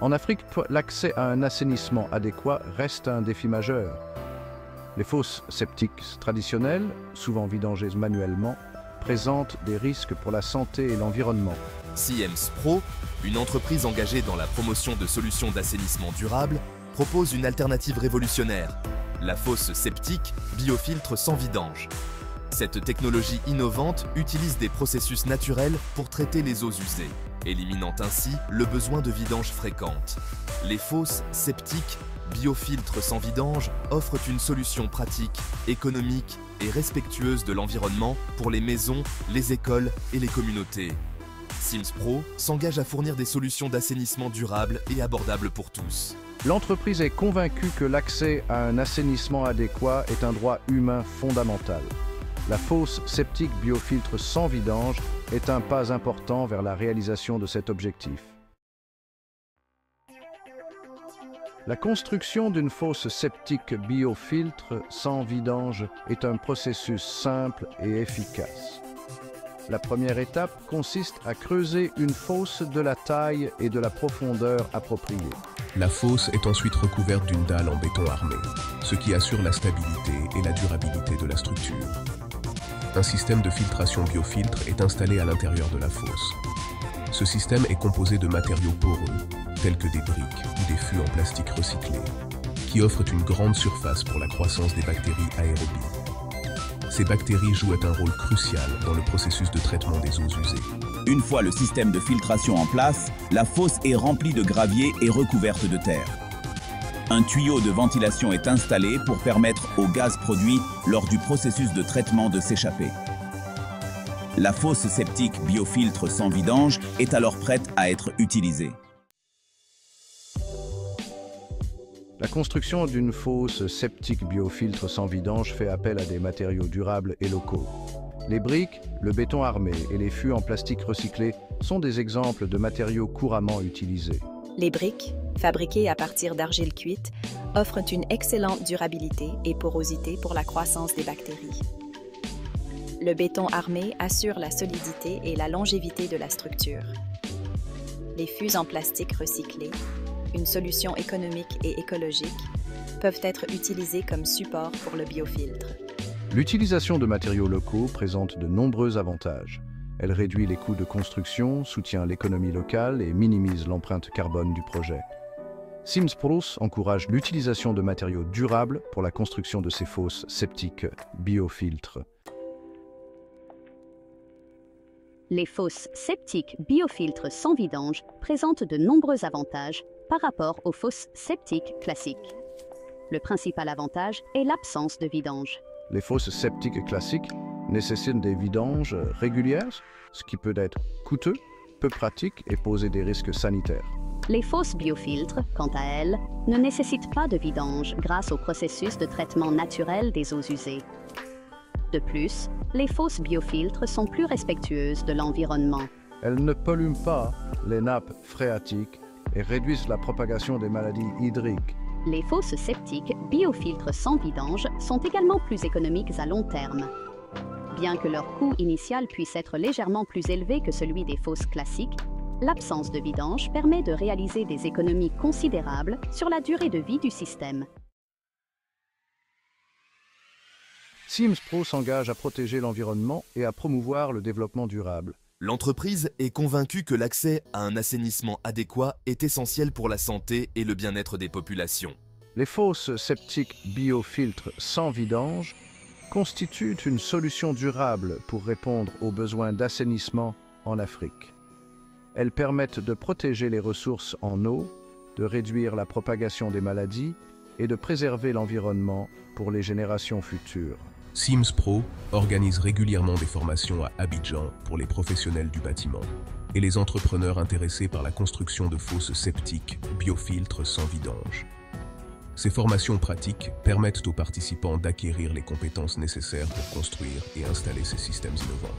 En Afrique, l'accès à un assainissement adéquat reste un défi majeur. Les fosses septiques traditionnelles, souvent vidangées manuellement, présentent des risques pour la santé et l'environnement. Siems Pro, une entreprise engagée dans la promotion de solutions d'assainissement durable, propose une alternative révolutionnaire, la fosse septique biofiltre sans vidange. Cette technologie innovante utilise des processus naturels pour traiter les eaux usées, éliminant ainsi le besoin de vidange fréquente. Les fosses septiques biofiltres sans vidange offrent une solution pratique, économique et respectueuse de l'environnement pour les maisons, les écoles et les communautés. Siems Pro s'engage à fournir des solutions d'assainissement durables et abordables pour tous. L'entreprise est convaincue que l'accès à un assainissement adéquat est un droit humain fondamental. La fosse septique biofiltre sans vidange est un pas important vers la réalisation de cet objectif. La construction d'une fosse septique biofiltre sans vidange est un processus simple et efficace. La première étape consiste à creuser une fosse de la taille et de la profondeur appropriées. La fosse est ensuite recouverte d'une dalle en béton armé, ce qui assure la stabilité et la durabilité de la structure. Un système de filtration biofiltre est installé à l'intérieur de la fosse. Ce système est composé de matériaux poreux, tels que des briques ou des fûts en plastique recyclés, qui offrent une grande surface pour la croissance des bactéries aérobies. Ces bactéries jouent un rôle crucial dans le processus de traitement des eaux usées. Une fois le système de filtration en place, la fosse est remplie de gravier et recouverte de terre. Un tuyau de ventilation est installé pour permettre au gaz produit lors du processus de traitement de s'échapper. La fosse septique biofiltre sans vidange est alors prête à être utilisée. La construction d'une fosse septique biofiltre sans vidange fait appel à des matériaux durables et locaux. Les briques, le béton armé et les fûts en plastique recyclé sont des exemples de matériaux couramment utilisés. Les briques, fabriquées à partir d'argile cuite, offrent une excellente durabilité et porosité pour la croissance des bactéries. Le béton armé assure la solidité et la longévité de la structure. Les fûts en plastique recyclé, une solution économique et écologique, peuvent être utilisés comme support pour le biofiltre. L'utilisation de matériaux locaux présente de nombreux avantages. Elle réduit les coûts de construction, soutient l'économie locale et minimise l'empreinte carbone du projet. Siems Pro encourage l'utilisation de matériaux durables pour la construction de ces fosses septiques biofiltres. Les fosses septiques biofiltres sans vidange présentent de nombreux avantages par rapport aux fosses septiques classiques. Le principal avantage est l'absence de vidange. Les fosses septiques classiques nécessitent des vidanges régulières, ce qui peut être coûteux, peu pratique et poser des risques sanitaires. Les fosses biofiltres, quant à elles, ne nécessitent pas de vidange grâce au processus de traitement naturel des eaux usées. De plus, les fosses biofiltres sont plus respectueuses de l'environnement. Elles ne polluent pas les nappes phréatiques et réduisent la propagation des maladies hydriques. Les fosses septiques biofiltres sans vidange sont également plus économiques à long terme. Bien que leur coût initial puisse être légèrement plus élevé que celui des fosses classiques, l'absence de vidange permet de réaliser des économies considérables sur la durée de vie du système. Siems Pro s'engage à protéger l'environnement et à promouvoir le développement durable. L'entreprise est convaincue que l'accès à un assainissement adéquat est essentiel pour la santé et le bien-être des populations. Les fosses septiques biofiltres sans vidange constituent une solution durable pour répondre aux besoins d'assainissement en Afrique. Elles permettent de protéger les ressources en eau, de réduire la propagation des maladies et de préserver l'environnement pour les générations futures. Siems Pro organise régulièrement des formations à Abidjan pour les professionnels du bâtiment et les entrepreneurs intéressés par la construction de fosses septiques biofiltres sans vidange. Ces formations pratiques permettent aux participants d'acquérir les compétences nécessaires pour construire et installer ces systèmes innovants.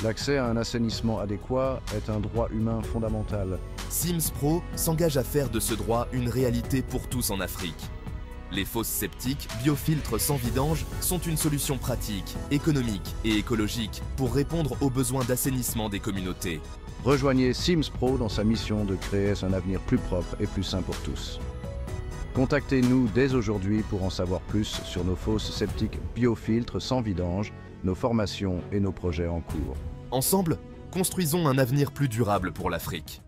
L'accès à un assainissement adéquat est un droit humain fondamental. Siems Pro s'engage à faire de ce droit une réalité pour tous en Afrique. Les fosses septiques biofiltres sans vidange sont une solution pratique, économique et écologique pour répondre aux besoins d'assainissement des communautés. Rejoignez Sims Pro dans sa mission de créer un avenir plus propre et plus sain pour tous. Contactez-nous dès aujourd'hui pour en savoir plus sur nos fosses septiques biofiltres sans vidange, nos formations et nos projets en cours. Ensemble, construisons un avenir plus durable pour l'Afrique.